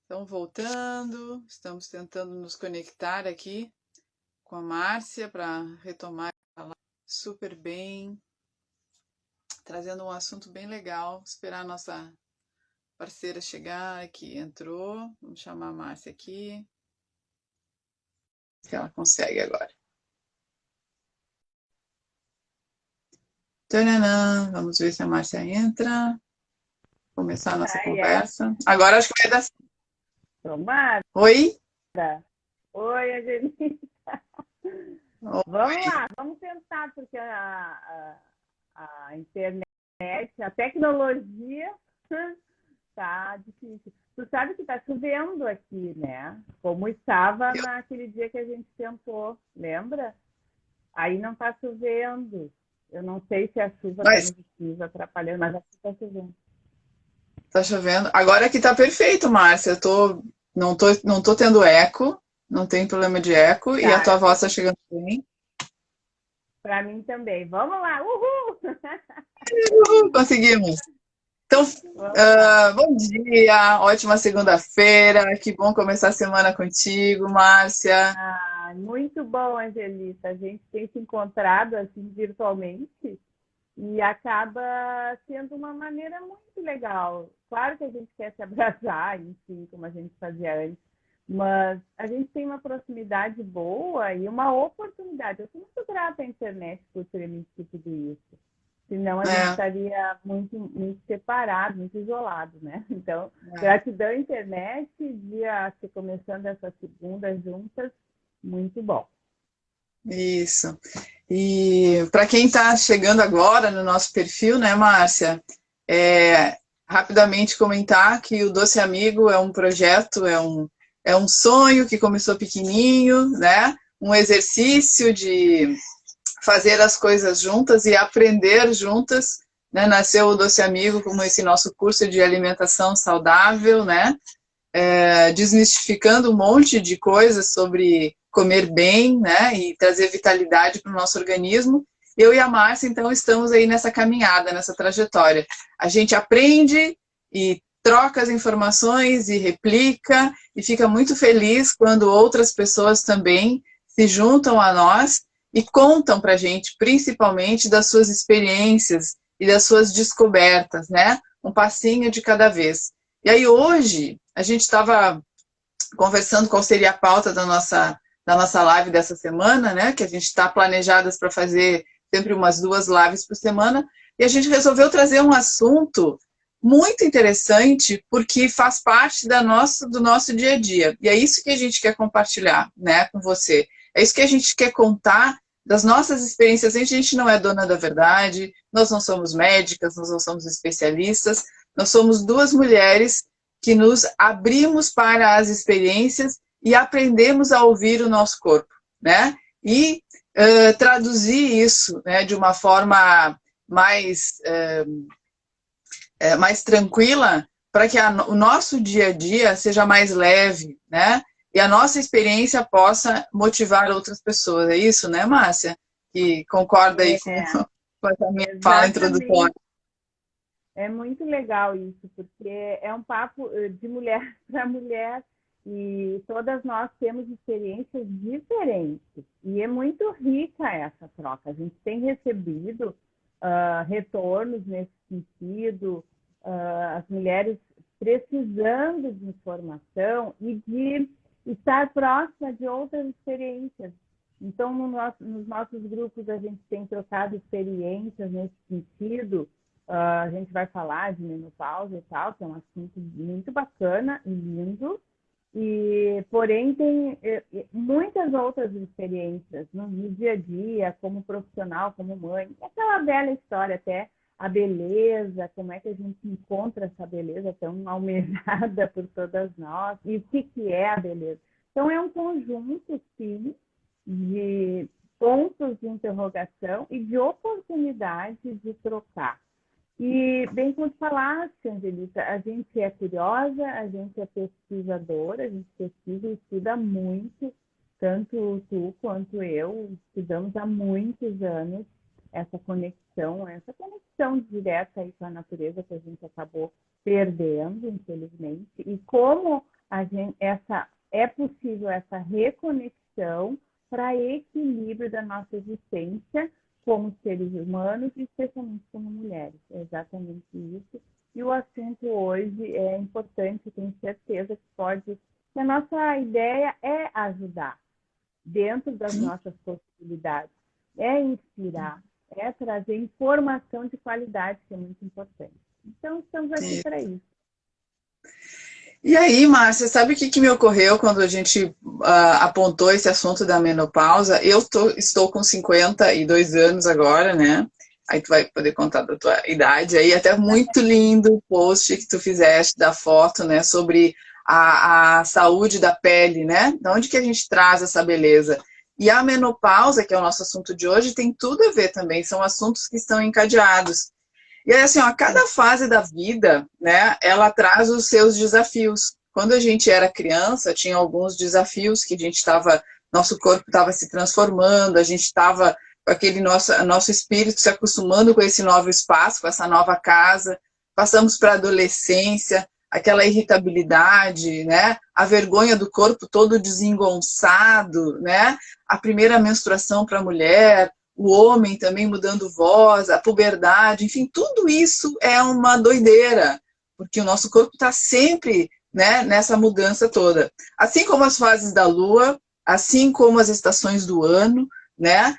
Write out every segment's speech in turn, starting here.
Então, voltando, estamos tentando nos conectar aqui com a Márcia para retomar a live super bem, trazendo um assunto bem legal. Esperar a nossa parceira chegar aqui. Entrou, vamos chamar a Márcia aqui. Se ela consegue agora. Tananã, vamos ver se a Márcia entra. Começar a nossa conversa. Agora acho que vai dar certo. Tomara. Oi? Oi, Angelina. Oi. Vamos lá, vamos tentar, porque a internet, a tecnologia tá difícil. Tu sabe que tá chovendo aqui, né? Como estava naquele dia que a gente tentou, lembra? Aí não tá chovendo. Eu não sei se a chuva tá nos atrapalhando, mas aqui tá chovendo. Tá chovendo. Agora aqui tá perfeito, Márcia. Não tô tendo eco, não tem problema de eco, Tá. e a tua voz tá chegando bem. Para mim também. Vamos lá, uhul! Conseguimos. Então, bom dia, ótima segunda-feira. Que bom começar a semana contigo, Márcia. Muito bom, Angelita. A gente tem se encontrado assim virtualmente e acaba sendo uma maneira muito legal. Claro que a gente quer se abraçar, enfim, como a gente fazia antes, mas a gente tem uma proximidade boa e uma oportunidade. Eu sou muito grata à internet por permitir tudo isso. Senão a gente estaria muito, muito separado, muito isolado, né? Então, gratidão à internet, dia se começando essa segunda juntas, muito bom. Isso. E para quem está chegando agora no nosso perfil, né, Márcia? Rapidamente comentar que o Doce Amigo é um projeto, é um sonho que começou pequenininho, né? Um exercício de fazer as coisas juntas e aprender juntas, né? Nasceu o Doce Amigo como esse nosso curso de alimentação saudável, né? Desmistificando um monte de coisas sobre comer bem, né? E trazer vitalidade para o nosso organismo. Eu e a Márcia, então, estamos aí nessa caminhada, nessa trajetória. A gente aprende e troca as informações e replica e fica muito feliz quando outras pessoas também se juntam a nós e contam para a gente, principalmente, das suas experiências e das suas descobertas, né? Um passinho de cada vez. E aí hoje a gente estava conversando qual seria a pauta da nossa live dessa semana, né? Que a gente está planejadas para fazer sempre umas 2 lives por semana, e a gente resolveu trazer um assunto muito interessante, porque faz parte do nosso dia a dia. E é isso que a gente quer compartilhar, né, com você. É isso que a gente quer contar das nossas experiências. A gente não é dona da verdade, nós não somos médicas, nós não somos especialistas, nós somos 2 mulheres que nos abrimos para as experiências e aprendemos a ouvir o nosso corpo, né? E traduzir isso, né, de uma forma mais tranquila, para que o nosso dia a dia seja mais leve, né? E a nossa experiência possa motivar outras pessoas. É isso, né, Márcia? Que concorda aí com a minha fala introdutória. É muito legal isso, porque é um papo de mulher para mulher e todas nós temos experiências diferentes. E é muito rica essa troca. A gente tem recebido retornos nesse sentido, as mulheres precisando de informação e de estar próxima de outras experiências. Então, nos nossos grupos, a gente tem trocado experiências nesse sentido. A gente vai falar de menopausa e tal, que é um assunto muito bacana e lindo. Porém, tem muitas outras experiências no dia a dia, como profissional, como mãe. Aquela velha história até, a beleza, como é que a gente encontra essa beleza tão almejada por todas nós, e o que é a beleza. Então, é um conjunto, sim, de pontos de interrogação e de oportunidade de trocar. E, bem como tu falaste, Angelita, a gente é curiosa, a gente é pesquisadora, a gente pesquisa e estuda muito, tanto tu quanto eu, estudamos há muitos anos essa conexão direta aí com a natureza que a gente acabou perdendo, infelizmente, e como é possível essa reconexão para equilíbrio da nossa existência como seres humanos e especialmente como mulheres. É exatamente isso. E o assunto hoje é importante, tenho certeza que a nossa ideia é ajudar dentro das nossas possibilidades, é inspirar, é trazer informação de qualidade, que é muito importante. Então, estamos aqui para isso. E aí, Márcia, sabe o que me ocorreu quando a gente apontou esse assunto da menopausa? Estou com 52 anos agora, né? Aí tu vai poder contar da tua idade. Aí até muito lindo o post que tu fizeste da foto, né? Sobre a saúde da pele, né? De onde que a gente traz essa beleza? E a menopausa, que é o nosso assunto de hoje, tem tudo a ver também. São assuntos que estão encadeados. E aí, assim, ó, cada fase da vida, né, ela traz os seus desafios. Quando a gente era criança, tinha alguns desafios que a gente estava, nosso corpo estava se transformando, a gente estava com aquele nosso espírito se acostumando com esse novo espaço, com essa nova casa. Passamos para a adolescência, aquela irritabilidade, né, a vergonha do corpo todo desengonçado, né, a primeira menstruação para a mulher, o homem também mudando voz, a puberdade, enfim, tudo isso é uma doideira, porque o nosso corpo está sempre, né, nessa mudança toda. Assim como as fases da lua, assim como as estações do ano, né?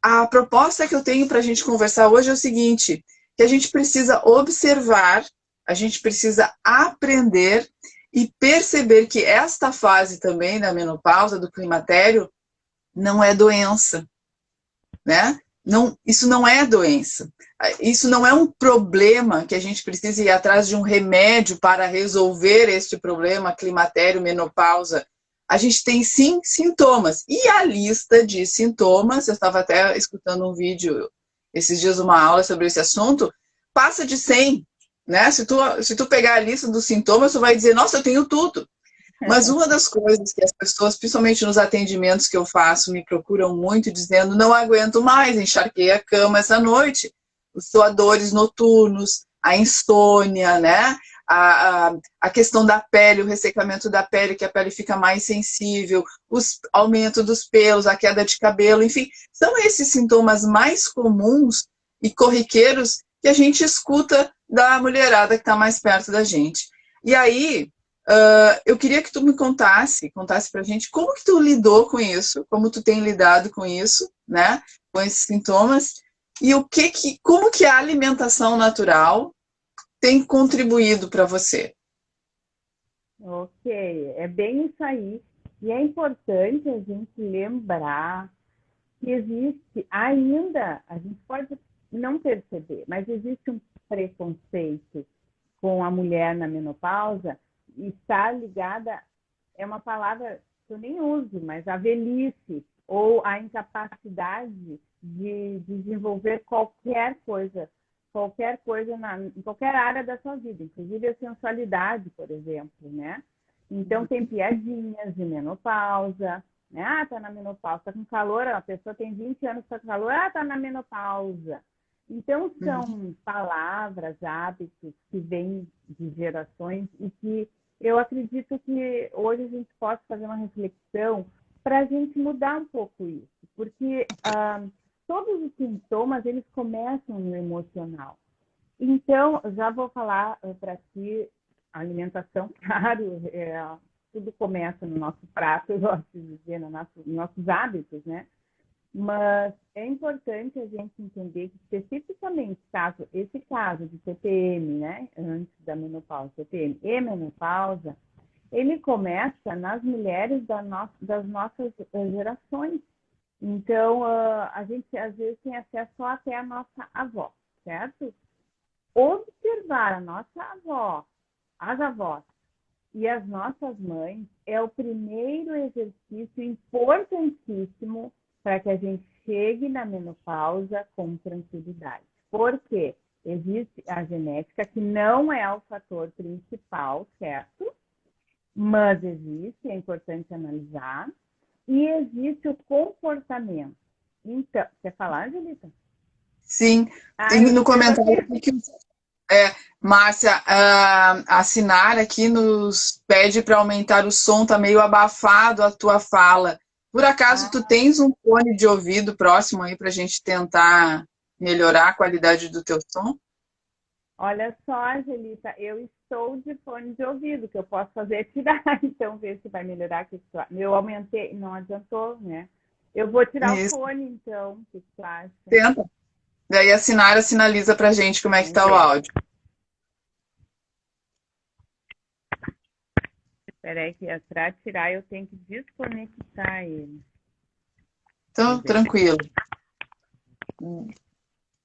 A proposta que eu tenho para a gente conversar hoje é o seguinte, que a gente precisa observar, a gente precisa aprender e perceber que esta fase também da menopausa, do climatério, não é doença. Né? Não, isso não é doença. Isso não é um problema que a gente precisa ir atrás de um remédio para resolver este problema climatério, menopausa. A gente tem sim sintomas. E a lista de sintomas, eu estava até escutando um vídeo esses dias, uma aula sobre esse assunto, passa de 100. Né? Se tu pegar a lista dos sintomas, tu vai dizer, nossa, eu tenho tudo. Mas uma das coisas que as pessoas, principalmente nos atendimentos que eu faço, me procuram muito dizendo, não aguento mais, encharquei a cama essa noite, os suadores noturnos, a insônia, né? A questão da pele, o ressecamento da pele, que a pele fica mais sensível, o aumento dos pelos, a queda de cabelo, enfim, são esses sintomas mais comuns e corriqueiros que a gente escuta da mulherada que está mais perto da gente. E aí, eu queria que tu me contasse pra gente como que tu lidou com isso, como tu tem lidado com isso, né, com esses sintomas, e como que a alimentação natural tem contribuído para você. Ok, é bem isso aí. E é importante a gente lembrar que existe ainda, a gente pode não perceber, mas existe um preconceito com a mulher na menopausa, está ligada, é uma palavra que eu nem uso, mas a velhice ou a incapacidade de desenvolver qualquer coisa em qualquer área da sua vida, inclusive a sensualidade, por exemplo, né? Então tem piadinhas de menopausa, né? Ah, tá na menopausa, tá com calor, a pessoa tem 20 anos, tá com calor, ah, tá na menopausa. Então, são palavras, hábitos que vêm de gerações e que eu acredito que hoje a gente possa fazer uma reflexão para a gente mudar um pouco isso. Porque todos os sintomas, eles começam no emocional. Então, já vou falar para ti, a alimentação, claro, tudo começa no nosso prato, eu gosto de dizer, nos nossos hábitos, né? Mas é importante a gente entender que, especificamente, esse caso de TPM, né, antes da menopausa, TPM e menopausa, ele começa nas mulheres das nossas gerações. Então, a gente, às vezes, tem acesso só até a nossa avó, certo? Observar a nossa avó, as avós e as nossas mães é o primeiro exercício importantíssimo para que a gente chegue na menopausa com tranquilidade. Por quê? Existe a genética, que não é o fator principal, certo? Mas existe, é importante analisar. E existe o comportamento. Então, quer falar, Angelita? Sim, tem no comentário Márcia, a Sinara aqui nos pede para aumentar o som, tá meio abafado a tua fala. Por acaso tu Ah, tens um fone de ouvido próximo aí para a gente tentar melhorar a qualidade do teu som? olha só, Angelita, eu estou de fone de ouvido, o que eu posso fazer é tirar, então ver se vai melhorar. Eu aumentei, não adiantou, né? Eu vou tirar o Isso, fone, então, o que tu acha? tenta. Daí a Sinara sinaliza para a gente como é que Vamos tá o ver. áudio. Espera aí que para tirar eu tenho que desconectar ele. Então, Vamos ver se tranquilo.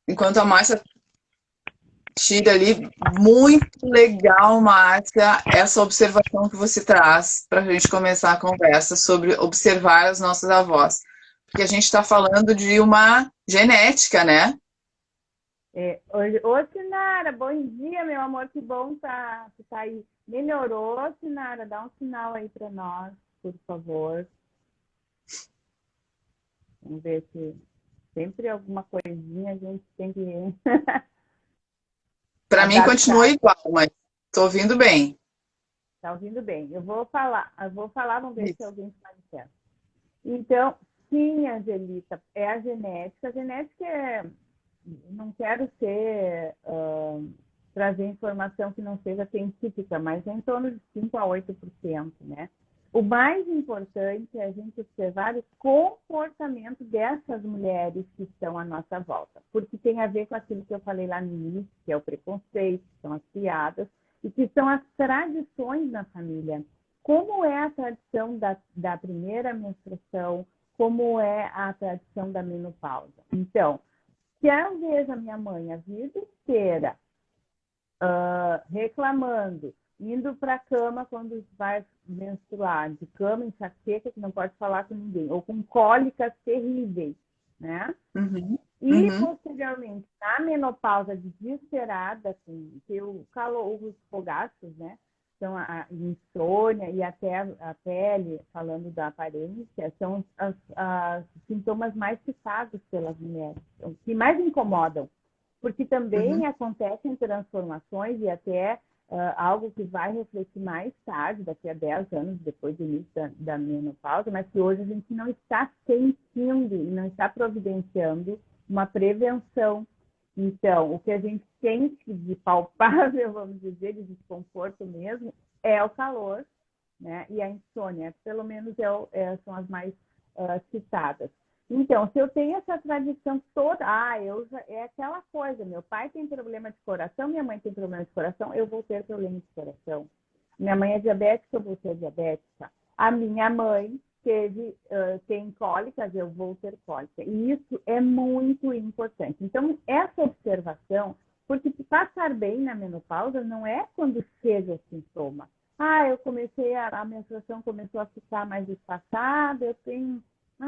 Enquanto a Márcia tira ali, muito legal, Márcia, essa observação que você traz para a gente começar a conversa sobre observar os nossos avós. Porque a gente está falando de uma genética, né? Ô, Sinara, bom dia, meu amor, que bom que tá aí. Melhorou, Sinara? Dá um sinal aí para nós, por favor. Vamos ver se sempre alguma coisinha a gente tem que Para mim continua adaptar. igual, mas estou ouvindo bem. Tá ouvindo bem? Eu vou falar, vamos ver se alguém está certo. Então, sim, Angelita, é a genética. A genética não quero trazer informação que não seja científica, mas é em torno de 5 a 8%, né? O mais importante é a gente observar o comportamento dessas mulheres que estão à nossa volta, porque tem a ver com aquilo que eu falei lá no início, que é o preconceito, que são as piadas, e que são as tradições na família. Como é a tradição da primeira menstruação, como é a tradição da menopausa. Então, se eu vejo a minha mãe a vida inteira reclamando, indo para a cama quando vai menstruar, de cama, enxaqueca, que não pode falar com ninguém, ou com cólicas terríveis, né? Uhum, E, uhum, posteriormente, na menopausa desesperada, que o calor, os fogachos, né? São a insônia e até a pele, falando da aparência, são os sintomas mais citados pelas mulheres, que mais incomodam, porque uhum. também acontecem transformações e até algo que vai refletir mais tarde, daqui a 10 anos depois do início da menopausa, mas que hoje a gente não está sentindo e não está providenciando uma prevenção. Então, o que a gente sente de palpável, vamos dizer, de desconforto mesmo, é o calor, né? E a insônia, pelo menos são as mais citadas. Então, se eu tenho essa tradição toda, é aquela coisa, meu pai tem problema de coração, minha mãe tem problema de coração, eu vou ter problema de coração. Minha mãe é diabética, eu vou ter diabética. A minha mãe tem cólicas, eu vou ter cólica. E isso é muito importante. Então, essa observação, porque passar bem na menopausa não é quando chega o sintoma. A menstruação começou a ficar mais espaçada, eu tenho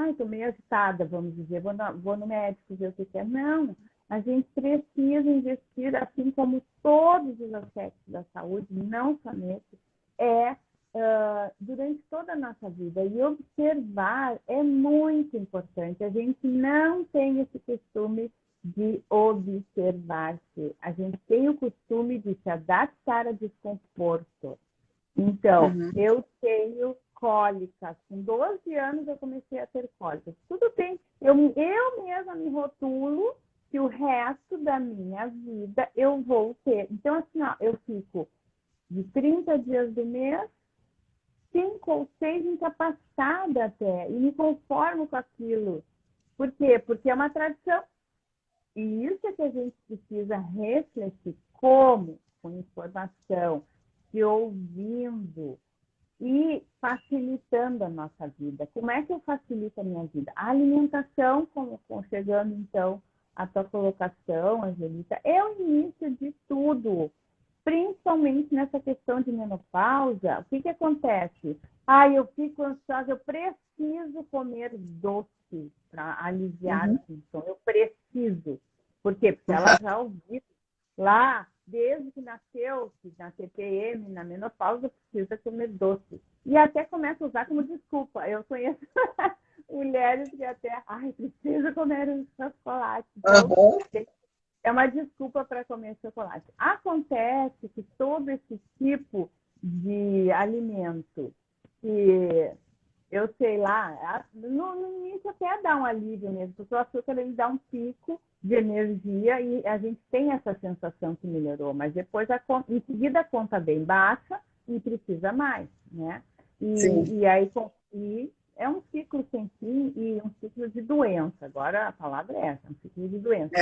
estou meio agitada, vamos dizer, vou no médico ver o que é. Não, a gente precisa investir, assim como todos os aspectos da saúde, não só nesse, durante toda a nossa vida. E observar é muito importante. A gente não tem esse costume de observar-se. A gente tem o costume de se adaptar a desconforto. Então, Uhum. eu tenho cólicas. Com 12 anos eu comecei a ter cólicas. Tudo bem, eu mesma me rotulo que o resto da minha vida eu vou ter. Então, assim, eu fico de 30 dias do mês, 5 ou 6 incapacitada até, e me conformo com aquilo. Por quê? Porque é uma tradição. E isso é que a gente precisa refletir. Como? Com informação, se ouvindo, e facilitando a nossa vida. Como é que eu facilito a minha vida? A alimentação, chegando então à tua colocação, Angelita, é o início de tudo, principalmente nessa questão de menopausa. O que acontece? Eu fico ansiosa, eu preciso comer doce para aliviar Uhum. o sintoma. Eu preciso. Por quê? Porque ela já ouviu lá, desde que nasceu, que na TPM, na menopausa, precisa comer doce. E até começa a usar como desculpa. Eu conheço mulheres que até, preciso comer um chocolate. Então, Uhum. é uma desculpa para comer chocolate. Acontece que todo esse tipo de alimento que eu sei lá, no início até dá um alívio mesmo, porque o açúcar ele dá um pico de energia e a gente tem essa sensação que melhorou, mas depois em seguida a conta vem baixa e precisa mais, né? E aí e é um ciclo sem fim e um ciclo de doença. Agora a palavra é essa, um ciclo de doença.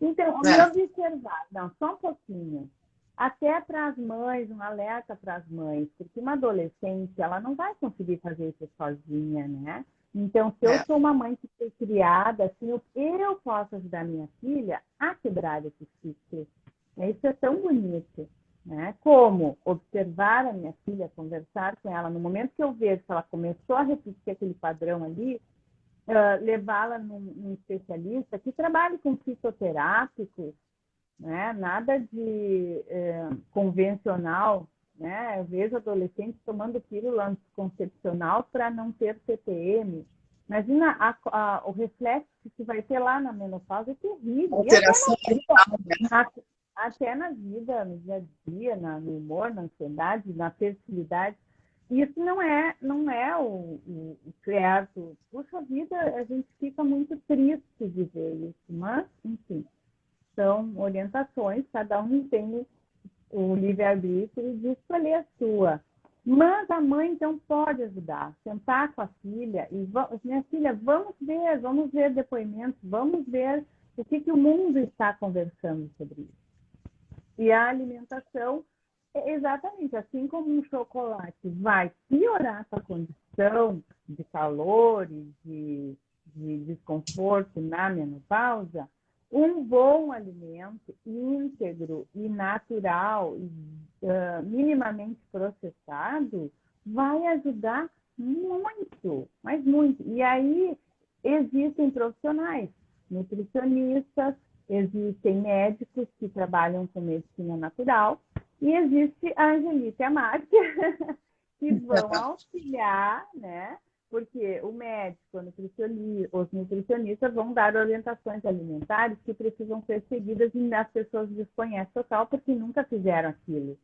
Então, me observar, não, só um pouquinho. Até para as mães, um alerta para as mães, porque uma adolescente, ela não vai conseguir fazer isso sozinha, né? Então, se eu sou uma mãe que foi criada, assim, eu posso ajudar minha filha a quebrar esse ciclo. Isso é tão bonito, né? Como observar a minha filha, conversar com ela, no momento que eu vejo que ela começou a repetir aquele padrão ali, levá-la num especialista que trabalhe com fitoterápicos, né? Nada de convencional, né? Eu vejo adolescentes tomando pílula anticoncepcional para não ter TPM. Imagina o reflexo que vai ter lá na menopausa, é terrível. Alteração até na vida, no dia a dia, no humor, na ansiedade, na fertilidade. Isso não é o certo. Puxa vida, a gente fica muito triste de ver isso, mas, enfim. São orientações, cada um tem o livre-arbítrio de escolher a sua. Mas a mãe, então, pode ajudar, sentar com a filha e, minha filha, vamos ver depoimentos, vamos ver o que o mundo está conversando sobre isso. E a alimentação, exatamente, assim como um chocolate vai piorar a condição de calor e de desconforto na menopausa, um bom alimento íntegro e natural, minimamente processado, vai ajudar muito, mas muito. E aí existem profissionais, nutricionistas, existem médicos que trabalham com medicina natural e existe a Angelita e a Márcia que vão auxiliar, né? Porque o médico, os nutricionistas vão dar orientações alimentares que precisam ser seguidas e as pessoas desconhecem total porque nunca fizeram aquilo.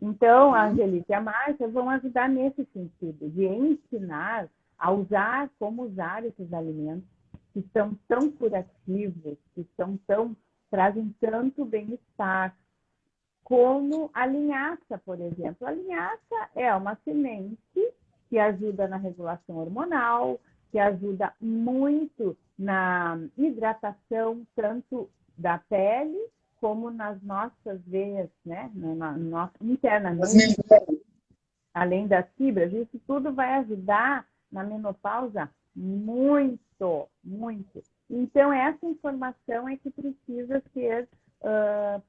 Então, a Angelita e a Márcia vão ajudar nesse sentido, de ensinar a usar, como usar esses alimentos que são tão curativos, que trazem tanto bem-estar, como a linhaça, por exemplo. A linhaça é uma semente que ajuda na regulação hormonal, que ajuda muito na hidratação tanto da pele como nas nossas veias, né? Internamente, além das fibras. Isso tudo vai ajudar na menopausa muito, muito. Então, essa informação é que precisa ser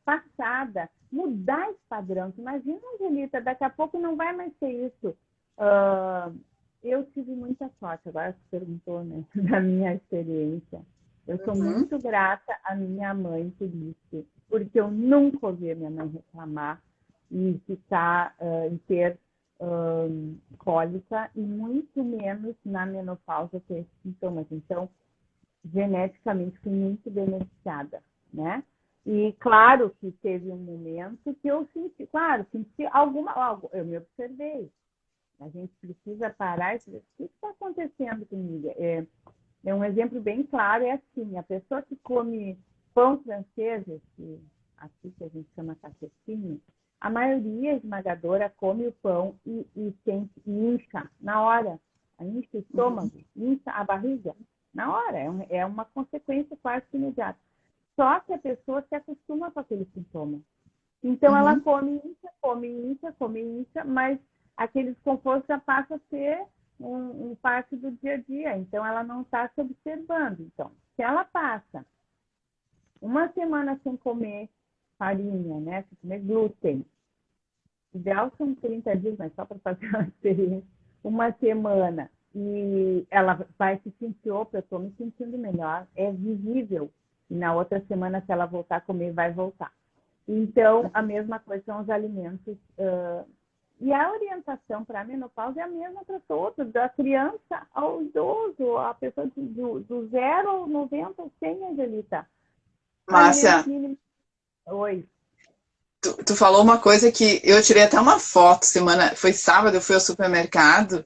passada, mudar esse padrão. Imagina, Angelita, daqui a pouco não vai mais ser isso. Eu tive muita sorte, agora você perguntou, né, da minha experiência. Eu sou muito grata à minha mãe por isso, porque eu nunca ouvi a minha mãe reclamar e ficar e ter cólica e muito menos na menopausa ter esses sintomas. Então, geneticamente fui muito beneficiada, né? E claro que teve um momento que eu senti algo, eu me observei. A gente precisa parar e dizer, o que está acontecendo comigo? Um exemplo bem claro, é assim, a pessoa que come pão francês, aqui que a gente chama cacetinho, a maioria esmagadora come o pão e incha na hora. Incha o estômago, incha a barriga na hora. É uma consequência quase que imediata. Só que a pessoa se acostuma com aquele sintoma. Então, ela come, incha, mas aquele desconforto já passa a ser um parte do dia a dia. Então, ela não está se observando. Então, se ela passa uma semana sem comer farinha, né? Sem comer glúten, o ideal são 30 dias, mas só para fazer uma experiência, uma semana, e ela vai se sentir, opa, eu estou me sentindo melhor, é visível. E na outra semana, se ela voltar a comer, vai voltar. Então, a mesma coisa são os alimentos. E a orientação para a menopausa é a mesma para todos, da criança ao idoso, a pessoa do 0 ao 90, 100, Angelita. Márcia, Oi. Tu falou uma coisa que eu tirei até uma foto foi sábado, eu fui ao supermercado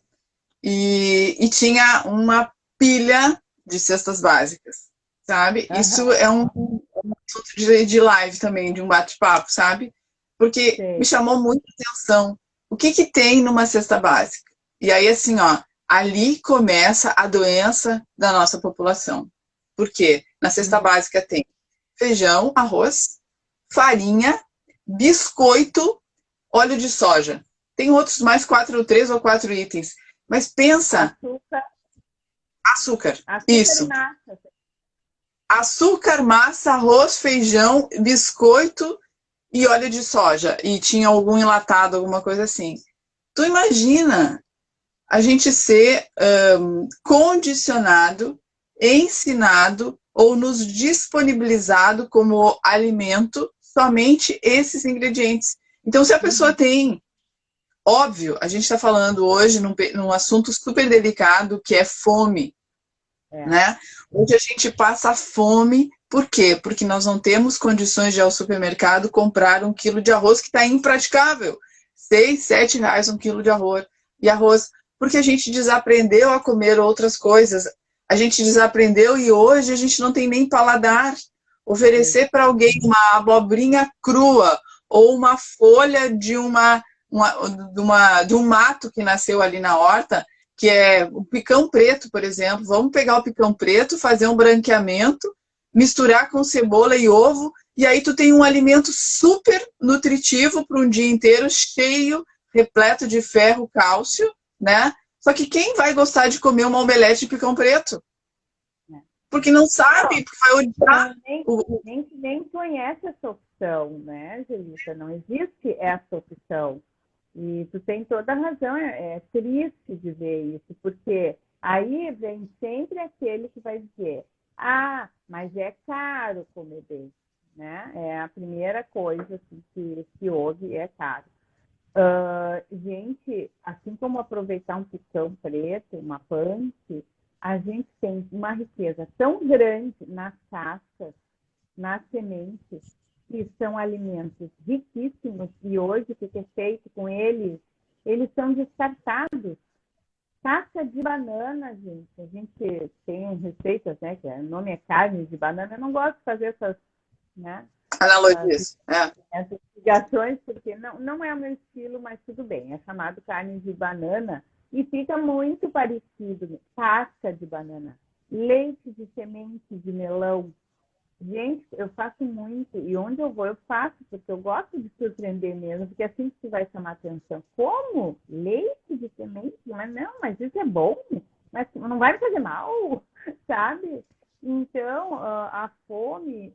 e tinha uma pilha de cestas básicas, sabe? Isso Aham, é um assunto de live também, de um bate-papo, sabe? Porque me sei. chamou muita atenção. O que que tem numa cesta básica? E aí, assim, ó, ali começa a doença da nossa população. Por quê? Na cesta Uhum. básica tem feijão, arroz, farinha, biscoito, óleo de soja. Tem outros mais quatro, três ou quatro itens. Mas pensa, Açúcar, açúcar. açúcar e Isso. massa. Açúcar, massa, arroz, feijão, biscoito e óleo de soja. E tinha algum enlatado, alguma coisa assim. Tu imagina a gente ser condicionado, ensinado ou nos disponibilizado como alimento somente esses ingredientes. Então, se a pessoa Uhum. tem, óbvio, a gente está falando hoje num assunto super delicado que é fome, É, né? Onde a gente passa fome, por quê? Porque nós não temos condições de ir ao supermercado comprar um quilo de arroz que está impraticável. 6, 7 reais um quilo de arroz. E arroz, porque a gente desaprendeu a comer outras coisas. A gente desaprendeu e hoje a gente não tem nem paladar. sei. Oferecer para alguém uma abobrinha crua ou uma folha de um mato que nasceu ali na horta, que é o picão preto, por exemplo. Vamos pegar o picão preto, fazer um branqueamento, misturar com cebola e ovo, e aí tu tem um alimento super nutritivo para um dia inteiro, cheio, repleto de ferro, cálcio, né? Só que quem vai gostar de comer uma omelete de picão preto? Né? Porque não Não, sabe, porque vai odiar nem, o. nem conhece essa opção, né, Angelita? Não existe essa opção. E tu tem toda a razão, é triste de ver isso, porque aí vem sempre aquele que vai dizer, ah, mas é caro comer bem, né? É a primeira coisa assim, que houve, é caro. Gente, assim como aproveitar um picão preto, uma punch, a gente tem uma riqueza tão grande nas cascas, nas sementes, que são alimentos riquíssimos, e hoje o que é feito com eles? Eles são descartados. Casca de banana, gente. A gente tem receitas, né? Que o nome é carne de banana. Eu não gosto de fazer né, essas Analogias. É. essas ligações, porque não é o meu estilo, mas tudo bem. É chamado carne de banana e fica muito parecido. Casca de banana, leite de semente de melão. Gente, eu faço muito, e onde eu vou eu faço, porque eu gosto de surpreender mesmo, porque assim que vai chamar atenção. Como? Leite de semente? Mas não, mas isso é bom, mas não vai me fazer mal, sabe? Então, a fome,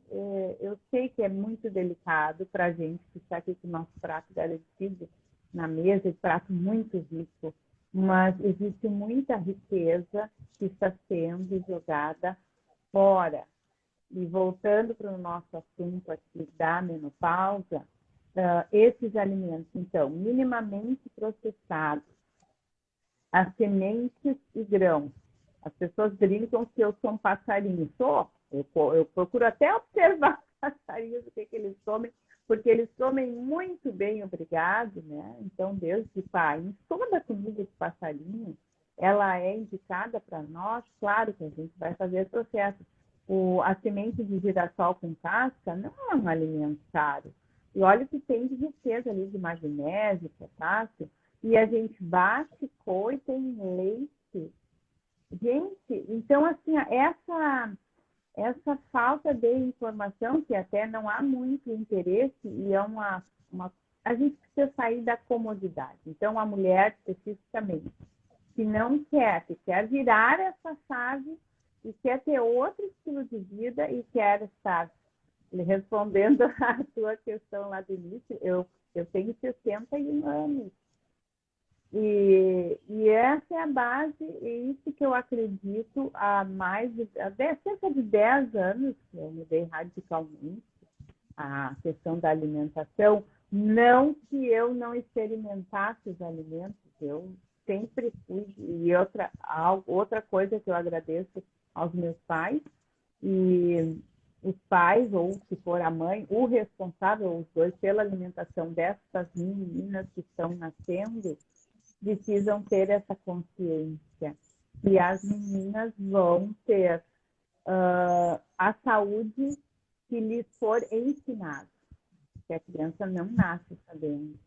eu sei que é muito delicado para a gente que está aqui com o nosso prato garantido na mesa, e prato muito rico, mas existe muita riqueza que está sendo jogada fora. E voltando para o nosso assunto aqui da menopausa, esses alimentos, então, minimamente processados, as sementes e grãos. As pessoas brincam que eu sou um passarinho. Sou. Eu procuro até observar passarinhos, o que eles comem, porque eles comem muito bem, obrigado, né? Então, desde pais, toda a comida de passarinho, ela é indicada para nós, claro que a gente vai fazer processo. A semente de girassol com casca não é um alimento caro. E olha que tem de riqueza ali de magnésio, potássio, e a gente bate, coe, tem leite. Gente, então assim, essa falta de informação, que até não há muito interesse, e é a gente precisa sair da comodidade. Então, a mulher, especificamente, que não quer, que quer virar essa chave e quer ter outro estilo de vida e quer estar respondendo à tua questão lá do início, eu tenho 61 anos. E essa é a base, e isso que eu acredito há cerca de 10 anos, que eu mudei radicalmente a questão da alimentação. Não que eu não experimentasse os alimentos, eu sempre fui. E outra coisa que eu agradeço aos meus pais, e os pais, ou se for a mãe, o responsável, ou os dois, pela alimentação dessas meninas que estão nascendo, precisam ter essa consciência. E as meninas vão ter a saúde que lhes for ensinado, que a criança não nasce sabendo.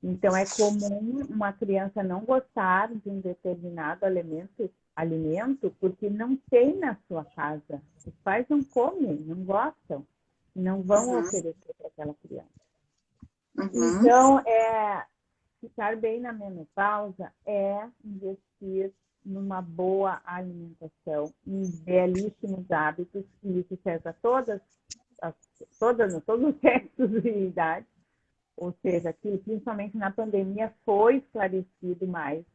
Então, é comum uma criança não gostar de um determinado alimento porque não tem na sua casa. Os pais não comem, não gostam, não vão oferecer para aquela criança. Então, ficar bem na menopausa é investir numa boa alimentação, em belíssimos hábitos, e isso serve a todos os sexos e idades. Ou seja, que principalmente na pandemia foi esclarecido mais.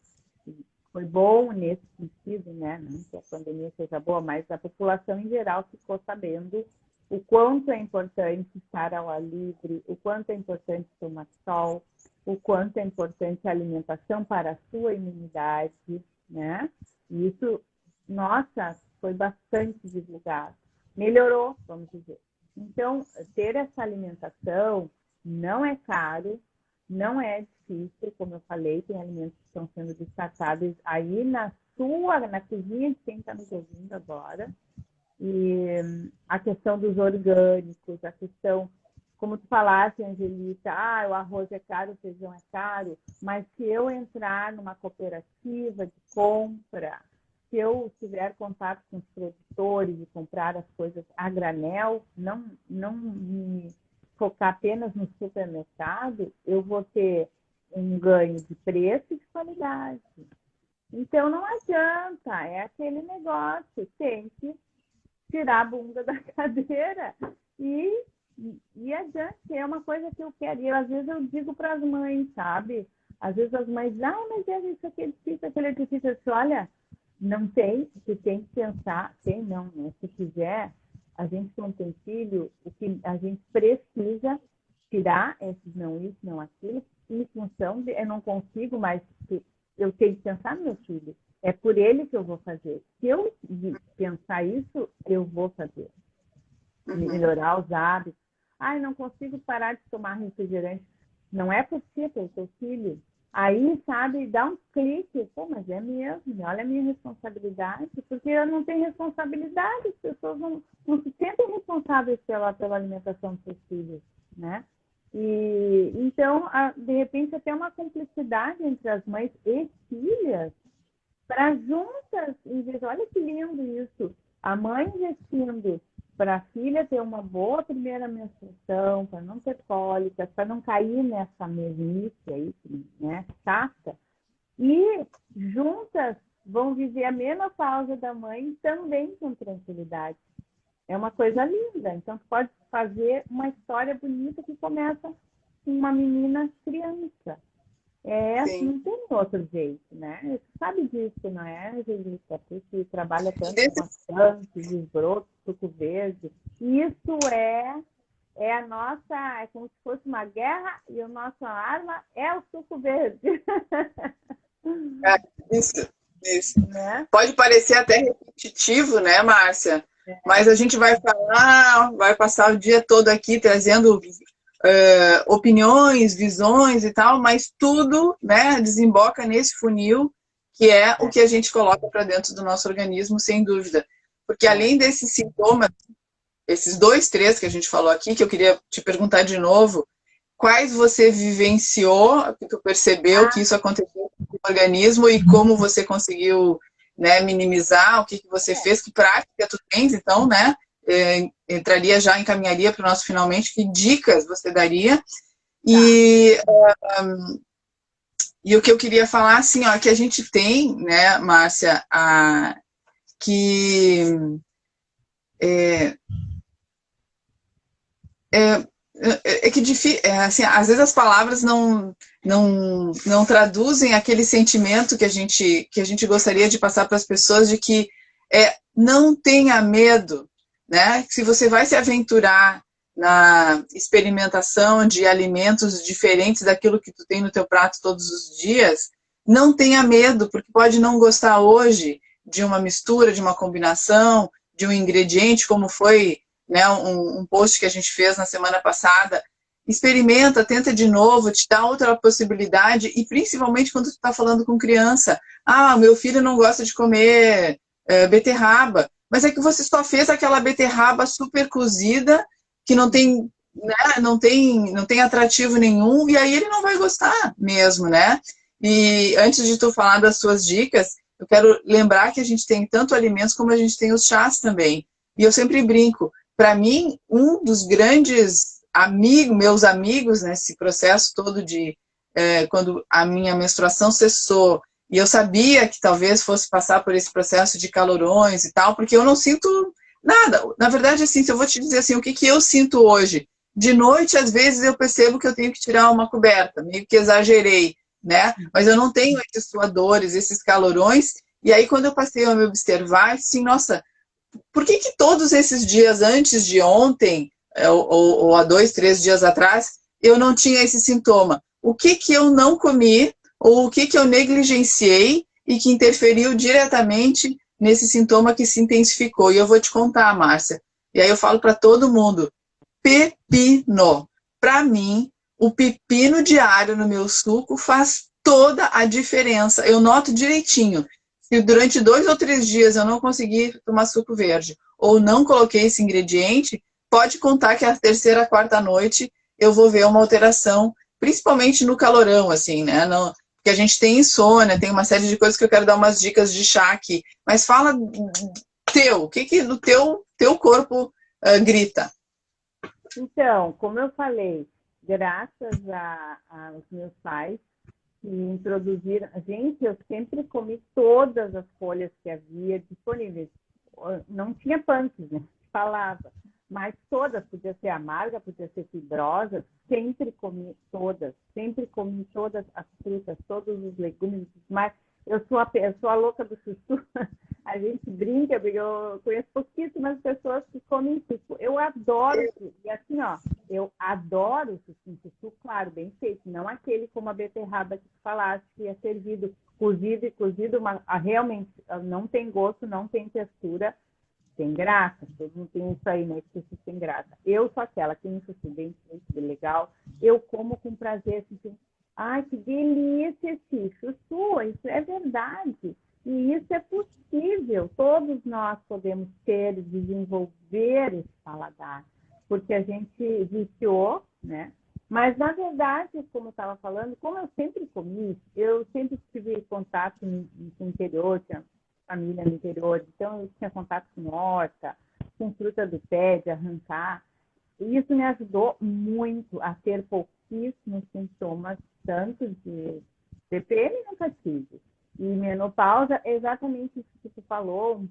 Foi bom nesse sentido, né? Não que a pandemia seja boa, mas a população em geral ficou sabendo o quanto é importante estar ao ar livre, o quanto é importante tomar sol, o quanto é importante a alimentação para a sua imunidade, né? E isso, nossa, foi bastante divulgado. Melhorou, vamos dizer. Então, ter essa alimentação não é caro, não é difícil, como eu falei, tem alimentos que estão sendo descartados aí na cozinha de quem está nos ouvindo agora. E a questão dos orgânicos, a questão, como tu falaste, Angelica, o arroz é caro, o feijão é caro, mas se eu entrar numa cooperativa de compra, se eu tiver contato com os produtores e comprar as coisas a granel, não me focar apenas no supermercado, eu vou ter um ganho de preço e de qualidade. Então, não adianta, é aquele negócio, tem que tirar a bunda da cadeira e adiante. É uma coisa que eu quero. E às vezes eu digo para as mães, sabe? Às vezes as mães dizem, mas isso aqui é difícil, aquele é difícil. Eu disse, olha, não tem, você tem que pensar, tem não, né? Se quiser, a gente não tem filho, o que a gente precisa tirar esses não isso, não aquilo, em função de eu não consigo mais, eu tenho que pensar no meu filho. É por ele que eu vou fazer. Se eu pensar isso, eu vou fazer. Melhorar os hábitos. Não consigo parar de tomar refrigerante. Não é por si, é pelo seu filho. Aí, sabe, dá um clique. Pô, mas é mesmo. Olha a minha responsabilidade. Porque eu não tenho responsabilidade. As pessoas não se sentem responsáveis pela alimentação dos seus filhos, né? E, então, de repente, até uma cumplicidade entre as mães e filhas para juntas, olha que lindo isso, a mãe investindo para a filha ter uma boa primeira menstruação, para não ter cólicas, para não cair nessa mesmice aí, né, chata, e juntas vão viver a menopausa da mãe também com tranquilidade. É uma coisa linda. Então, tu pode fazer uma história bonita que começa com uma menina criança. Não tem outro jeito, né? Você sabe disso, não é, Angelica? Você trabalha tanto com as plantas, os brotos, suco verde. Isso é a nossa, é como se fosse uma guerra e a nossa arma é o suco verde. Isso. Né? Pode parecer até repetitivo, né, Márcia? Mas a gente vai falar, vai passar o dia todo aqui trazendo opiniões, visões e tal, mas tudo, né, desemboca nesse funil que é o que a gente coloca para dentro do nosso organismo, sem dúvida. Porque além desses sintomas, esses 2, 3 que a gente falou aqui, que eu queria te perguntar de novo, quais você vivenciou, que tu percebeu que isso aconteceu no organismo e como você conseguiu, né, minimizar, o que você fez, que prática tu tens, então, né, entraria já, encaminharia para o nosso finalmente, que dicas você daria. E o que eu queria falar, assim, ó, que a gente tem, né, Márcia, que assim, às vezes as palavras não traduzem aquele sentimento que a gente gostaria de passar para as pessoas de que não tenha medo, né? Se você vai se aventurar na experimentação de alimentos diferentes daquilo que tu tem no teu prato todos os dias, não tenha medo, porque pode não gostar hoje de uma mistura, de uma combinação, de um ingrediente, como foi né, um post que a gente fez na semana passada. Experimenta, tenta de novo, te dá outra possibilidade, e principalmente quando tu está falando com criança. Ah, meu filho não gosta de comer beterraba, mas é que você só fez aquela beterraba super cozida, que não tem, né, não tem atrativo nenhum, e aí ele não vai gostar mesmo, né? E antes de tu falar das suas dicas, eu quero lembrar que a gente tem tanto alimentos como a gente tem os chás também. E eu sempre brinco, para mim, um dos grandes meus amigos nesse processo todo de quando a minha menstruação cessou, e eu sabia que talvez fosse passar por esse processo de calorões e tal, porque eu não sinto nada. Na verdade, assim, se eu vou te dizer assim, o que eu sinto hoje? De noite, às vezes, eu percebo que eu tenho que tirar uma coberta, meio que exagerei, né? Mas eu não tenho esses suadores, esses calorões, e aí quando eu passei a me observar, assim, nossa, por que todos esses dias antes de ontem, ou há 2, 3 dias atrás, eu não tinha esse sintoma? O que eu não comi, ou o que eu negligenciei e que interferiu diretamente nesse sintoma que se intensificou? E eu vou te contar, Márcia. E aí eu falo para todo mundo, pepino. Para mim, o pepino diário no meu suco faz toda a diferença. Eu noto direitinho. Se durante 2 ou 3 dias eu não conseguir tomar suco verde, ou não coloquei esse ingrediente, pode contar que a terceira, quarta noite eu vou ver uma alteração, principalmente no calorão, assim, né? Porque a gente tem insônia, tem uma série de coisas que eu quero dar umas dicas de chá aqui. Mas fala o que do teu corpo grita? Então, como eu falei, graças aos meus pais que introduziram... Gente, eu sempre comi todas as folhas que havia disponíveis. Não tinha punks, né? Falava. Mas todas, podia ser amarga, podia ser fibrosa, sempre comi todas as frutas, todos os legumes, mas eu sou a louca do chuchu. A gente brinca, porque eu conheço pouquíssimas pessoas que comem chuchu. Eu adoro, e assim, ó, eu adoro chuchu, claro, bem feito, não aquele como a beterraba que tu falaste, que é servido cozido, mas realmente não tem gosto, não tem textura, tem graça, todo mundo tem isso aí, né? Que tem graça. Eu sou aquela que tem um chuchu bem feito, bem legal, eu como com prazer, assim, ai, que delícia esse chuchu, isso é verdade. E isso é possível, todos nós podemos ter e desenvolver esse paladar, porque a gente viciou, né? Mas, na verdade, como eu estava falando, como eu sempre comi, eu sempre tive contato no interior, tinha família no interior, então eu tinha contato com horta, com fruta do pé, de arrancar. E isso me ajudou muito a ter pouquíssimos sintomas, tanto de TPM nunca tive. E menopausa é exatamente isso que tu falou,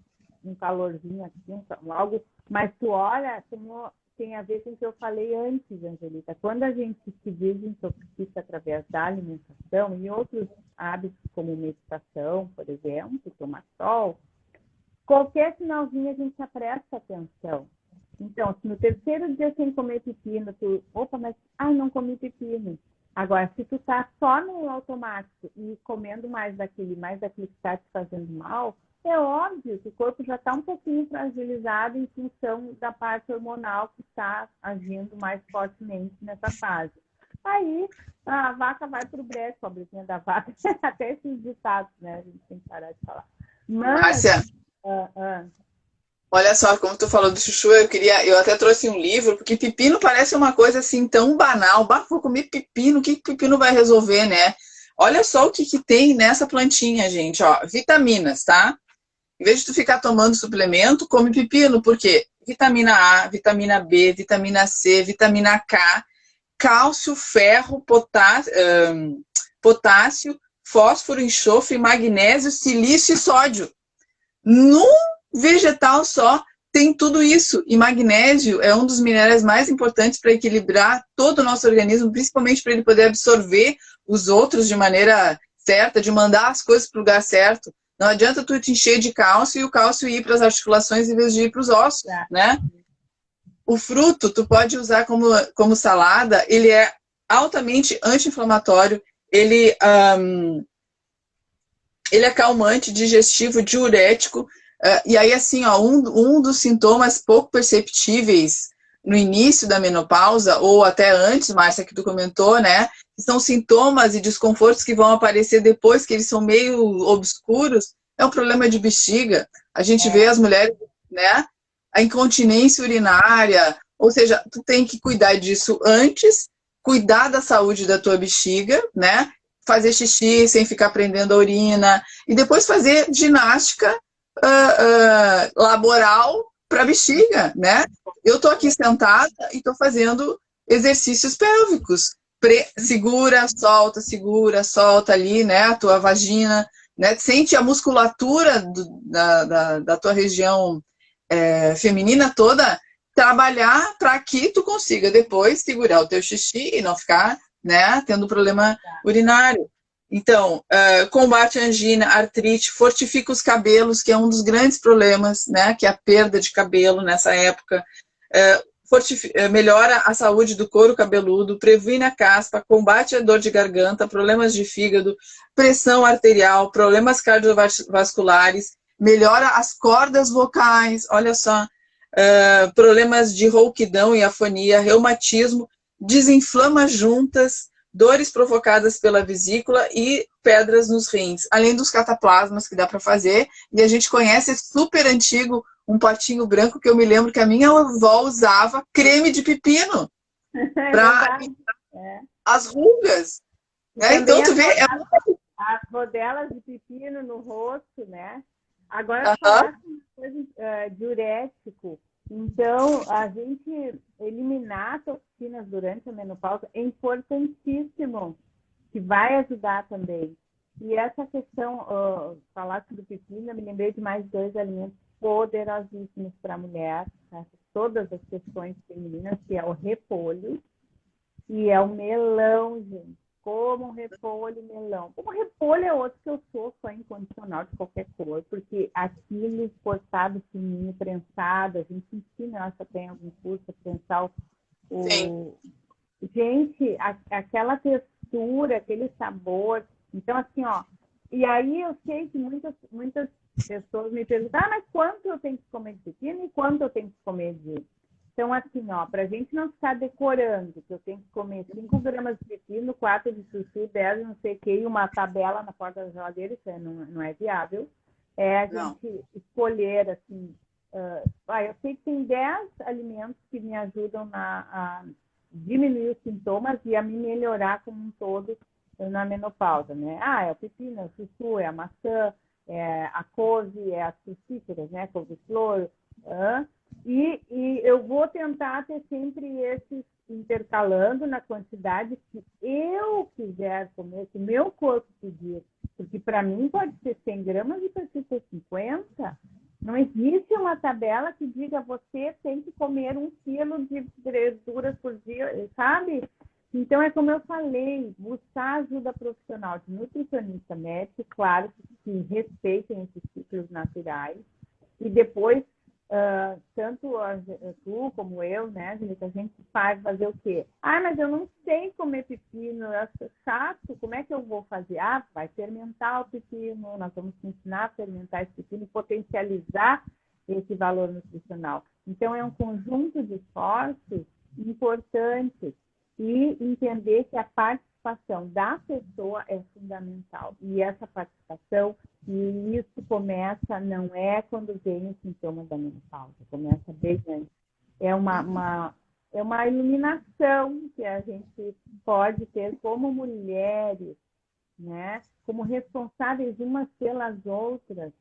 um calorzinho assim, algo, mas tu olha como tem a ver com o que eu falei antes, Angelita. Quando a gente se desintoxica através da alimentação e outros hábitos como meditação, por exemplo, tomar sol, qualquer sinalzinho a gente já presta atenção. Então, se no terceiro dia sem comer pepino, mas não comi pepino. Agora, se tu tá só no automático e comendo mais daquele que está te fazendo mal, é óbvio que o corpo já está um pouquinho fragilizado em função da parte hormonal que está agindo mais fortemente nessa fase. Aí a vaca vai para o brejo, pobrezinha da vaca, até esses ditados, né? A gente tem que parar de falar. Mas, Márcia, olha só, como tu falou do chuchu, eu até trouxe um livro, porque pepino parece uma coisa assim tão banal. Vou comer pepino, o que pepino vai resolver, né? Olha só o que tem nessa plantinha, gente, ó, vitaminas, tá? Em vez de tu ficar tomando suplemento, come pepino, por quê? Vitamina A, vitamina B, vitamina C, vitamina K, cálcio, ferro, potássio, fósforo, enxofre, magnésio, silício e sódio. Num vegetal só tem tudo isso. E magnésio é um dos minerais mais importantes para equilibrar todo o nosso organismo, principalmente para ele poder absorver os outros de maneira certa, de mandar as coisas para o lugar certo. Não adianta tu te encher de cálcio e o cálcio ir para as articulações em vez de ir para os ossos, né? O fruto, tu pode usar como salada, ele é altamente anti-inflamatório, ele é calmante, digestivo, diurético, E aí, assim, ó, um dos sintomas pouco perceptíveis no início da menopausa, ou até antes, Márcia, que tu comentou, né? São sintomas e desconfortos que vão aparecer depois, que eles são meio obscuros, é um problema de bexiga. A gente vê É, as mulheres, né? A incontinência urinária, ou seja, tu tem que cuidar disso antes, cuidar da saúde da tua bexiga, né? Fazer xixi sem ficar prendendo a urina, e depois fazer ginástica laboral para bexiga, né? Eu estou aqui sentada e estou fazendo exercícios pélvicos. Segura, solta ali, né? A tua vagina, né? Sente a musculatura da tua região feminina toda trabalhar para que tu consiga depois segurar o teu xixi e não ficar, né, tendo problema urinário. Então, combate a angina, artrite, fortifica os cabelos, que é um dos grandes problemas, né, que é a perda de cabelo nessa época. Melhora a saúde do couro cabeludo, previne a caspa, combate a dor de garganta, problemas de fígado, pressão arterial, problemas cardiovasculares, melhora as cordas vocais, olha só, problemas de rouquidão e afonia, reumatismo, desinflama juntas, dores provocadas pela vesícula e pedras nos rins, além dos cataplasmas que dá para fazer. E a gente conhece, é super antigo, um potinho branco que eu me lembro que a minha avó usava creme de pepino para as rugas. Né? Então, tu vê... as rodelas de pepino no rosto, né? Agora, falasse uma coisa diurético. Então, a gente eliminar toxinas durante a menopausa é importantíssimo, que vai ajudar também. E essa questão, falasse do pepino, eu me lembrei de mais 2 alimentos poderosíssimos para a mulher, né? Todas as questões femininas, que é o repolho e é o melão, gente. Como repolho e melão. Como repolho é outro que eu sou fã incondicional de qualquer cor, porque aquilo cortado fininho, prensado, a gente ensina, acho que tem algum curso a prensar o... Gente, aquela textura, aquele sabor. Então, assim, ó. E aí eu sei que muitas pessoas me perguntam, mas quanto eu tenho que comer de pepino e quanto eu tenho que comer de... Então, assim, ó, para a gente não ficar decorando, que eu tenho que comer 5 gramas de pepino, 4 de chuchu, 10 não sei o que, e uma tabela na porta da geladeira, isso não é viável. É a gente escolher, assim... eu sei que tem 10 alimentos que me ajudam a diminuir os sintomas e a me melhorar como um todo na menopausa, né? É o pepino, é o chuchu, é a maçã, é a couve, é as frutíferas, né? Couve-flor, e eu vou tentar ter sempre esses intercalando na quantidade que eu quiser comer, que o meu corpo pedir. Porque para mim pode ser 100 gramas e para ti ser 50. Não existe uma tabela que diga você tem que comer 1 quilo de verduras por dia, sabe? Então, é como eu falei, buscar ajuda profissional de nutricionista médico, claro, que respeitem esses ciclos naturais. E depois, tanto tu como eu, né, Angelica, a gente faz fazer o quê? Mas eu não sei comer pepino, eu acho chato, como é que eu vou fazer? Vai fermentar o pepino, nós vamos te ensinar a fermentar esse pepino e potencializar esse valor nutricional. Então, é um conjunto de esforços importantes e entender que a participação da pessoa é fundamental. E essa participação, e isso começa, não é quando vem o sintoma da menopausa, começa bem antes. É uma iluminação que a gente pode ter como mulheres, né? Como responsáveis umas pelas outras,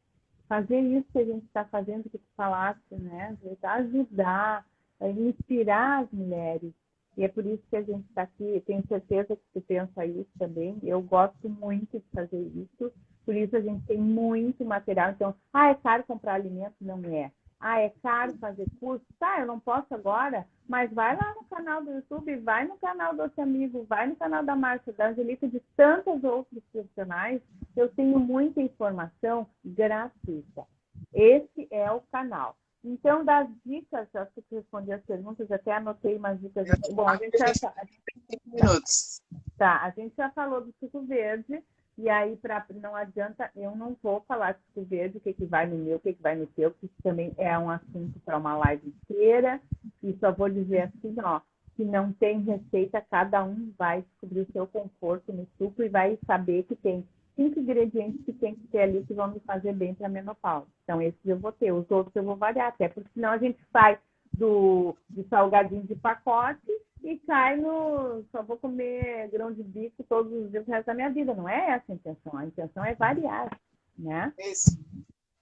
fazer isso que a gente está fazendo, que tu falaste, né? Ajudar, inspirar as mulheres. E é por isso que a gente está aqui. Tenho certeza que tu pensa isso também. Eu gosto muito de fazer isso. Por isso a gente tem muito material. Então, é caro comprar alimento? Não é. É caro fazer curso? Eu não posso agora, mas vai lá no canal do YouTube, vai no canal do outro amigo, vai no canal da Márcia, da Angelica, de tantos outros profissionais. Eu tenho muita informação gratuita. Esse é o canal. Então, das dicas, acho que tu respondeu as perguntas, até anotei umas dicas aqui. Bom, a gente já falou do suco verde, E aí, não adianta, eu não vou falar de suco verde, o que vai no meu, o que vai no teu, porque isso também é um assunto para uma live inteira. E só vou dizer assim, ó, que não tem receita, cada um vai descobrir o seu conforto no suco e vai saber que tem 5 ingredientes que tem que ter ali que vão me fazer bem para a menopausa. Então, esses eu vou ter, os outros eu vou variar, até porque senão a gente sai do salgadinho de pacote e cai no... Só vou comer grão de bico todos os dias o resto da minha vida. Não é essa a intenção. A intenção é variar, né? Isso.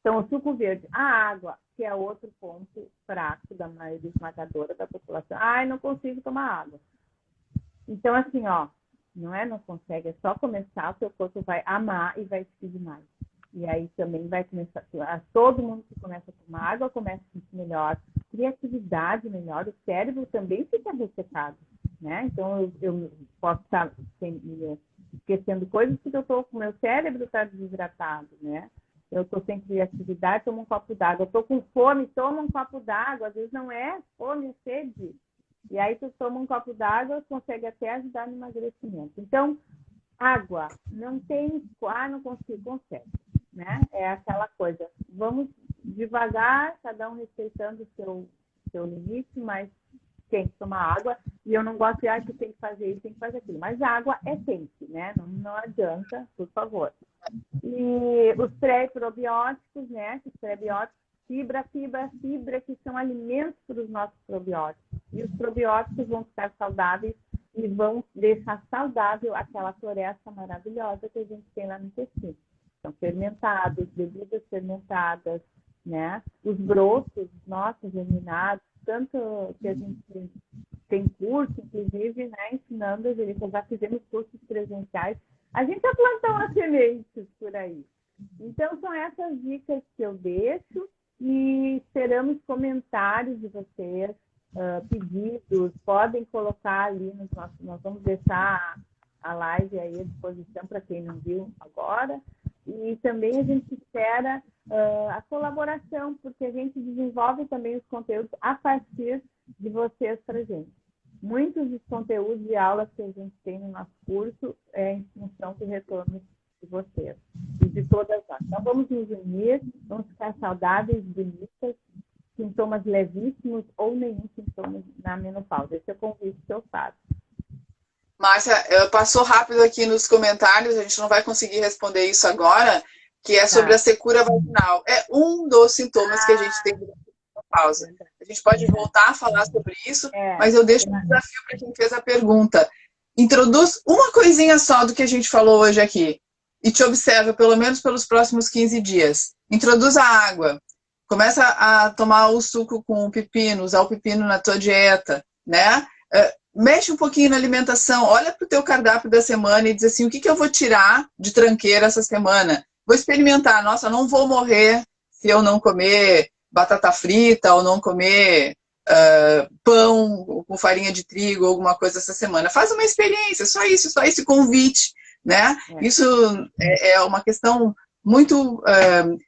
Então, o suco verde. A água, que é outro ponto fraco da maioria esmagadora da população. Ai, não consigo tomar água. Então, assim, ó, não consegue, é só começar, o seu corpo vai amar e vai te pedir mais. E aí também vai começar, todo mundo que começa a tomar água começa a sentir melhor, criatividade melhor, o cérebro também fica ressecado, né? Então eu posso estar esquecendo coisas porque eu tô com o meu cérebro está desidratado, né? Eu estou sem criatividade, tomo um copo d'água. Eu estou com fome, toma um copo d'água. Às vezes não é fome, é sede. E aí tu toma um copo d'água, consegue até ajudar no emagrecimento. Então, água, não tem... não consigo, consegue. Né? É aquela coisa. Vamos devagar, cada um respeitando o seu limite, mas tem que tomar água. E eu não gosto de que tem que fazer isso, tem que fazer aquilo. Mas água é sempre, né? Não adianta, por favor. E os pré-probióticos, né? Os pré-bióticos, fibra, que são alimentos para os nossos probióticos. E os probióticos vão ficar saudáveis e vão deixar saudável aquela floresta maravilhosa que a gente tem lá no intestino. São fermentados, bebidas fermentadas, né? Os brotos, nossos germinados, tanto que a gente tem curso, inclusive, né? Ensinando, já fizemos cursos presenciais. A gente já plantou umas sementes por aí. Então, são essas dicas que eu deixo e esperamos comentários de vocês, pedidos, podem colocar ali nos nossos... Nós vamos deixar a live aí à disposição para quem não viu agora. E também a gente espera a colaboração, porque a gente desenvolve também os conteúdos a partir de vocês para a gente. Muitos dos conteúdos e aulas que a gente tem no nosso curso é em função do retorno de vocês e de todas nós. Então, vamos nos unir, vamos ficar saudáveis, bonitas, sintomas levíssimos ou nenhum sintoma na menopausa. Esse é o convite que eu faço. Márcia, passou rápido aqui nos comentários, a gente não vai conseguir responder isso agora, que é sobre a secura vaginal. É um dos sintomas que a gente tem durante a menopausa. A gente pode voltar a falar sobre isso, mas eu deixo um desafio para quem fez a pergunta. Introduz uma coisinha só do que a gente falou hoje aqui e te observa pelo menos pelos próximos 15 dias. Introduz a água. Começa a tomar o suco com o pepino, usar o pepino na tua dieta, né? Mexe um pouquinho na alimentação, olha para o teu cardápio da semana e diz assim, o que eu vou tirar de tranqueira essa semana? Vou experimentar, nossa, não vou morrer se eu não comer batata frita ou não comer pão com farinha de trigo ou alguma coisa essa semana. Faz uma experiência, só isso, convite, né? Isso é uma questão muito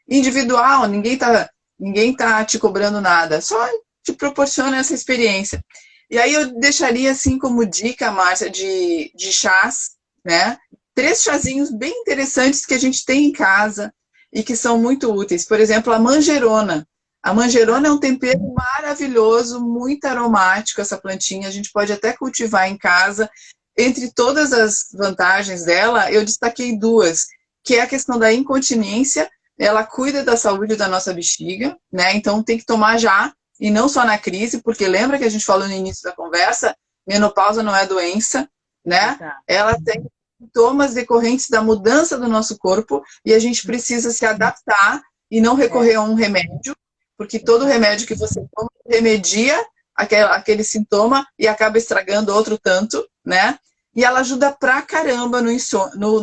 individual, ninguém tá te cobrando nada, só te proporciona essa experiência. E aí eu deixaria assim como dica, Márcia, de chás, né? 3 chazinhos bem interessantes que a gente tem em casa e que são muito úteis. Por exemplo, a manjerona. A manjerona é um tempero maravilhoso, muito aromático, essa plantinha. A gente pode até cultivar em casa. Entre todas as vantagens dela, eu destaquei 2, que é a questão da incontinência. Ela cuida da saúde da nossa bexiga, né? Então tem que tomar já. E não só na crise, porque lembra que a gente falou no início da conversa, menopausa não é doença, né? Ela tem sintomas decorrentes da mudança do nosso corpo e a gente precisa se adaptar e não recorrer a um remédio, porque todo remédio que você toma remedia aquele sintoma e acaba estragando outro tanto, né? E ela ajuda pra caramba no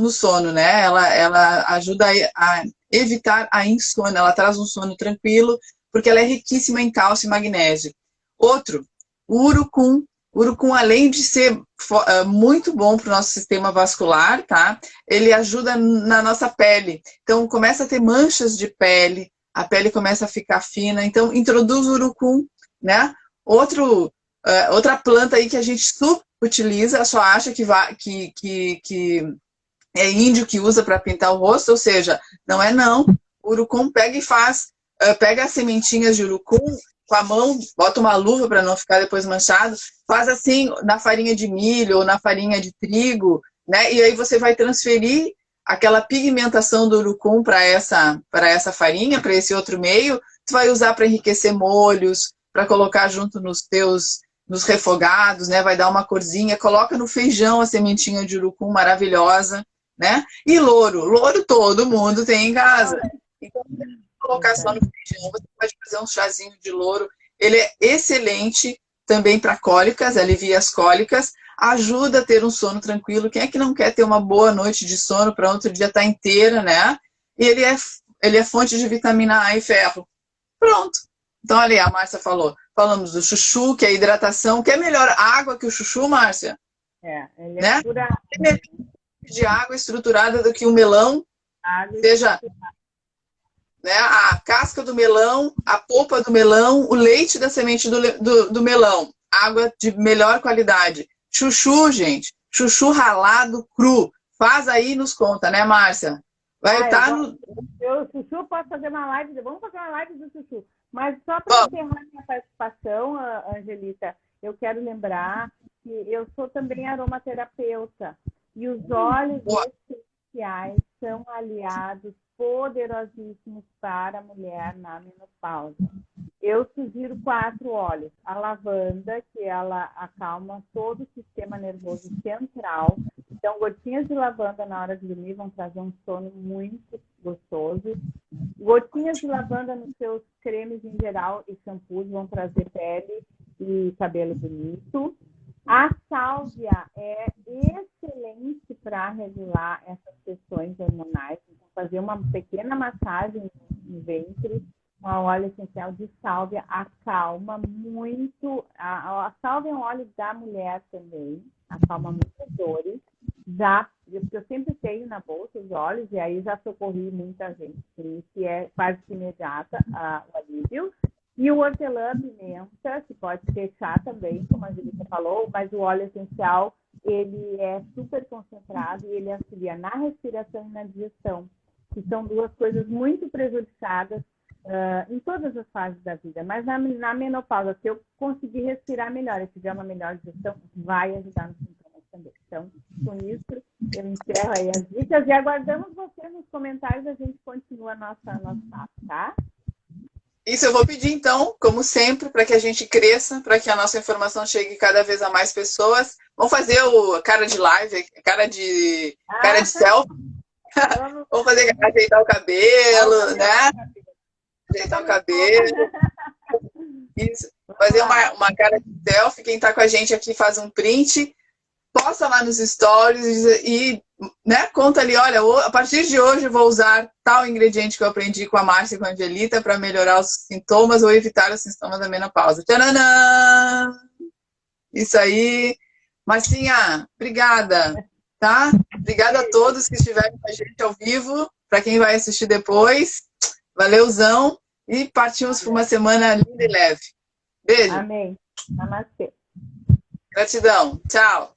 sono, né? Ela ajuda a evitar a insônia, ela traz um sono tranquilo, porque ela é riquíssima em cálcio e magnésio. Outro, o urucum. O urucum, além de ser muito bom para o nosso sistema vascular, tá? Ele ajuda na nossa pele. Então, começa a ter manchas de pele, a pele começa a ficar fina. Então, introduz o urucum, né? Outra planta aí que a gente utiliza, só acha que é índio que usa para pintar o rosto, ou seja, não é não. O urucum pega e faz, pega as sementinhas de urucum com a mão, bota uma luva para não ficar depois manchado, faz assim na farinha de milho ou na farinha de trigo, né? E aí você vai transferir aquela pigmentação do urucum para essa farinha, para esse outro meio, tu vai usar para enriquecer molhos, para colocar junto nos refogados, né? Vai dar uma corzinha, coloca no feijão a sementinha de urucum maravilhosa, né? E louro todo mundo tem em casa. Então, colocar só no feijão, você pode fazer um chazinho de louro. Ele é excelente também para cólicas, alivia as cólicas, ajuda a ter um sono tranquilo. Quem é que não quer ter uma boa noite de sono para outro dia estar inteira, né? E ele é fonte de vitamina A e ferro. Pronto. Então, ali, a Márcia falou. Falamos do chuchu, que é a hidratação. Que é melhor água que o chuchu, Márcia? Ele né? é pura É melhor de água estruturada do que o melão. água. Seja, né, a casca do melão, a polpa do melão, o leite da semente do melão. Água de melhor qualidade. Chuchu, gente. Chuchu ralado cru. Faz aí e nos conta, né, Márcia? Vai estar no... O chuchu, posso fazer uma live, vamos fazer uma live do chuchu. Mas só para encerrar minha participação, Angelita, eu quero lembrar que eu sou também aromaterapeuta. E os óleos essenciais são aliados poderosíssimos para a mulher na menopausa. Eu sugiro 4 óleos. A lavanda, que ela acalma todo o sistema nervoso central. Então, gotinhas de lavanda na hora de dormir vão trazer um sono muito gostoso. Gotinhas de lavanda nos seus cremes em geral e shampoos vão trazer pele e cabelo bonito. A sálvia é excelente para regular essas questões hormonais. Então, fazer uma pequena massagem no ventre, um óleo essencial de sálvia acalma muito. A sálvia é um óleo da mulher também, acalma muitas dores. Eu sempre tenho na bolsa os óleos, e aí já socorri muita gente, que é quase que imediata o alívio. E o hortelã-pimenta, que pode ser chá também, como a Angelica falou, mas o óleo essencial, ele é super concentrado e ele auxilia na respiração e na digestão, que são 2 coisas muito prejudicadas em todas as fases da vida. Mas na menopausa, se eu conseguir respirar melhor e tiver uma melhor digestão, vai ajudar nos sintomas também. Então, com isso, eu encerro aí as dicas e aguardamos você nos comentários, a gente continua nosso papo, tá? Isso eu vou pedir, então, como sempre, para que a gente cresça, para que a nossa informação chegue cada vez a mais pessoas. Vamos fazer o cara de live, cara de selfie. Vamos fazer, ajeitar o cabelo, né? Ajeitar o cabelo. Isso. Fazer uma cara de selfie. Quem está com a gente aqui faz um print, posta lá nos stories e, né, conta ali, olha, a partir de hoje eu vou usar tal ingrediente que eu aprendi com a Márcia e com a Angelita para melhorar os sintomas ou evitar os sintomas da menopausa. Tcharam! Isso aí. Marcinha, obrigada, tá? Obrigada a todos que estiveram com a gente ao vivo, para quem vai assistir depois. Valeuzão e partimos para uma semana linda e leve. Beijo. Amém. Namastê. Gratidão. Tchau.